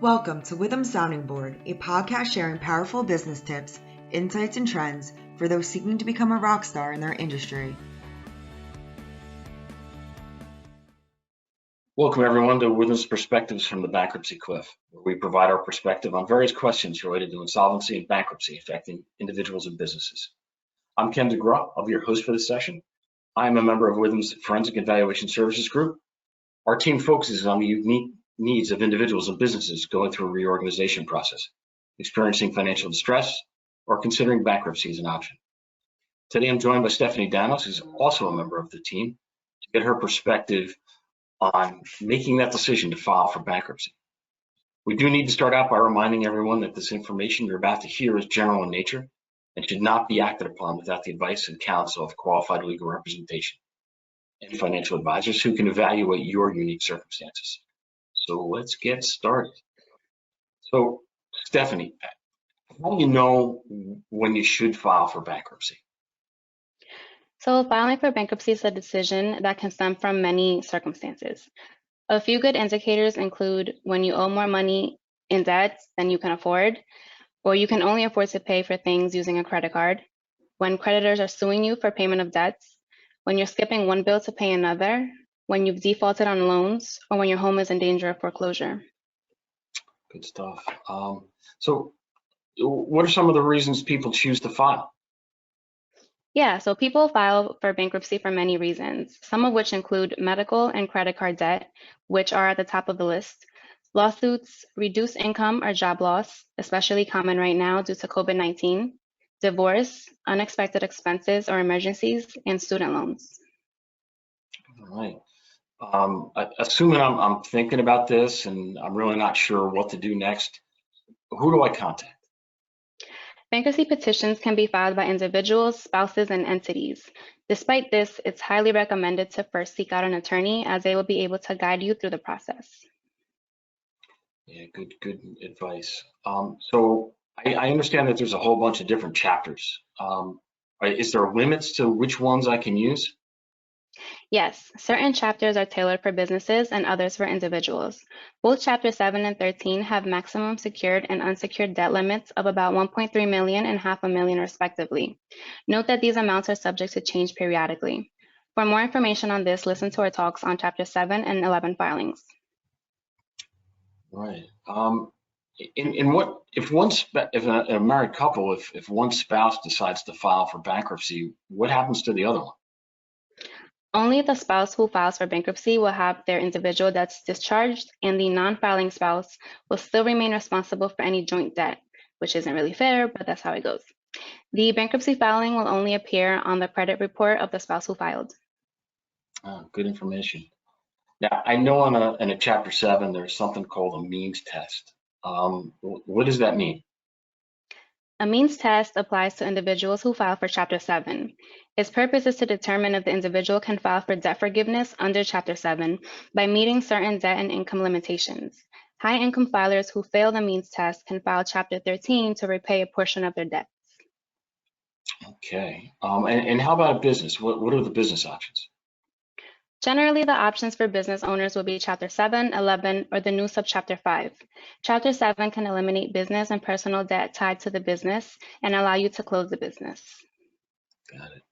Welcome to Witham Sounding Board, a podcast sharing powerful business tips, insights, and trends for those seeking to become a rock star in their industry. Welcome everyone to Witham's Perspectives from the Bankruptcy Cliff, where we provide our perspective on various questions related to insolvency and bankruptcy affecting individuals and businesses. I'm Ken DeGraw, I'll be your host for this session. I am a member of Witham's Forensic Evaluation Services Group. Our team focuses on the unique needs of individuals and businesses going through a reorganization process, experiencing financial distress, or considering bankruptcy as an option. Today I'm joined by Stephanie Danos, who's also a member of the team, to get her perspective on making that decision to file for bankruptcy. We do need to start out by reminding everyone that this information you're about to hear is general in nature and should not be acted upon without the advice and counsel of qualified legal representation and financial advisors who can evaluate your unique circumstances. So let's get started. So Stephanie, how do you know when you should file for bankruptcy? So filing for bankruptcy is a decision that can stem from many circumstances. A few good indicators include when you owe more money in debt than you can afford, or you can only afford to pay for things using a credit card, when creditors are suing you for payment of debts, when you're skipping one bill to pay another, when you've defaulted on loans, or when your home is in danger of foreclosure. Good stuff. So what are some of the reasons people choose to file? Yeah, so people file for bankruptcy for many reasons, some of which include medical and credit card debt, which are at the top of the list, lawsuits, reduced income or job loss, especially common right now due to COVID-19, divorce, unexpected expenses or emergencies, and student loans. All right. Assuming I'm thinking about this and I'm really not sure what to do next, who do I contact? Bankruptcy petitions can be filed by individuals, spouses, and entities. Despite this, it's highly recommended to first seek out an attorney as they will be able to guide you through the process. Yeah, good advice. So I understand that there's a whole bunch of different chapters. Is there limits to which ones I can use? Yes, certain chapters are tailored for businesses and others for individuals. Both Chapter 7 and 13 have maximum secured and unsecured debt limits of about 1.3 million and $500,000 respectively. Note that these amounts are subject to change periodically. For more information on this, listen to our talks on Chapter 7 and 11 filings. Right. If a married couple, if one spouse decides to file for bankruptcy, what happens to the other one? Only the spouse who files for bankruptcy will have their individual debts discharged, and the non-filing spouse will still remain responsible for any joint debt, which isn't really fair, but that's how it goes. The bankruptcy filing will only appear on the credit report of the spouse who filed. Oh, good information. Now, I know in a Chapter 7, there's something called a means test. What does that mean? A means test applies to individuals who file for Chapter 7. Its purpose is to determine if the individual can file for debt forgiveness under Chapter 7 by meeting certain debt and income limitations. High-income filers who fail the means test can file Chapter 13 to repay a portion of their debts. Okay. And how about a business? What are the business options? Generally, the options for business owners will be Chapter 7, 11, or the new Subchapter 5. Chapter 7 can eliminate business and personal debt tied to the business and allow you to close the business. Got it.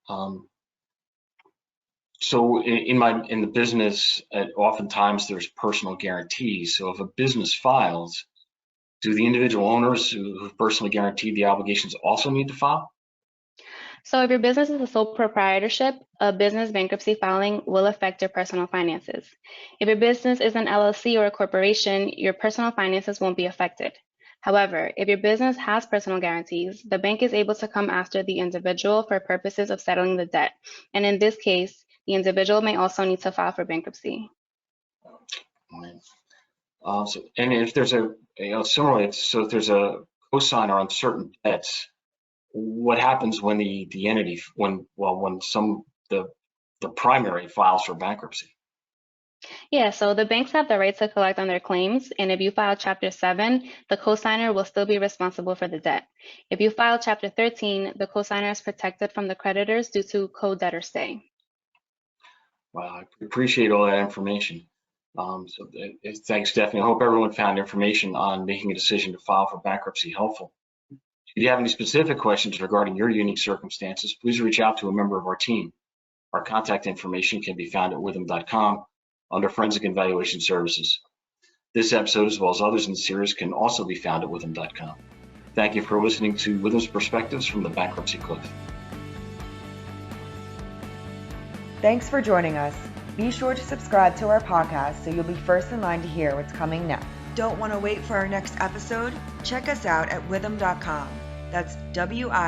So in the business, oftentimes there's personal guarantees. So if a business files, do the individual owners who personally guaranteed the obligations also need to file? So if your business is a sole proprietorship, a business bankruptcy filing will affect your personal finances. If your business is an LLC or a corporation, your personal finances won't be affected. However, if your business has personal guarantees, the bank is able to come after the individual for purposes of settling the debt. And in this case, the individual may also need to file for bankruptcy. Right. And if there's similarly, so if there's a cosigner on certain debts, what happens when the entity, when the primary files for bankruptcy? Yeah, so the banks have the right to collect on their claims, and if you file Chapter 7, the cosigner will still be responsible for the debt. If you file Chapter 13, the cosigner is protected from the creditors due to co-debtor stay. Wow, I appreciate all that information. Thanks, Stephanie. I hope everyone found information on making a decision to file for bankruptcy helpful. If you have any specific questions regarding your unique circumstances, please reach out to a member of our team. Our contact information can be found at witham.com under Forensic and Valuation Services. This episode, as well as others in the series, can also be found at witham.com. Thank you for listening to Witham's Perspectives from the Bankruptcy Cliff. Thanks for joining us. Be sure to subscribe to our podcast so you'll be first in line to hear what's coming next. Don't want to wait for our next episode? Check us out at witham.com. That's WITHUM.com.